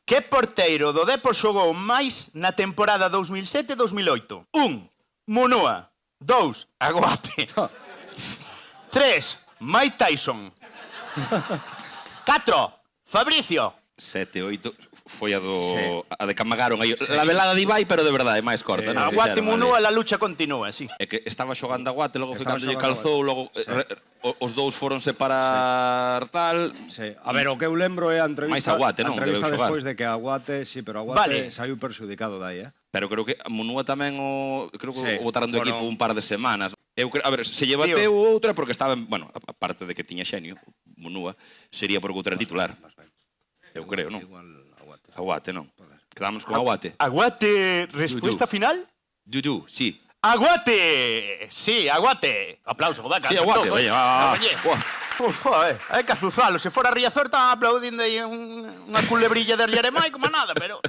Que porteiro do Depor xogou máis na temporada 2007-2008? 1. Munúa. 2. Aguate. 3. Mike Tyson. 4. Fabricio. 7, 8, foi a de que amagaron aí. La velada de Ibai, pero de verdade, máis corta. Aguate Munúa, la lucha continúa, sí. É que estaba xogando Aguate, logo foi cando lle calzou, logo os dous foronse para tal. Sí. A ver, o que eu lembro é a entrevista... Mais Aguate, non? A entrevista Debeu xogar. despois de que Aguate... Sí, pero Aguate saiu perxudicado dai, Pero creo que a Munúa tamén creo que o botaron do equipo un par de semanas. A ver, se lle bateu outra porque estaba, bueno, aparte de que tiña xenio, Munúa, sería porque outra era titular. Eu creo, non? Aguate, non? Quedamos con Aguate. Aguate, respuesta final? Yuyu, sí. Aguate! Sí, Aguate. Aplauso, joder, Sí, Aguate, veña. Joder, hai que azuzalo. Se fora Riazor, estaban aplaudindo aí unha culebrilla de Rieremai como nada, pero...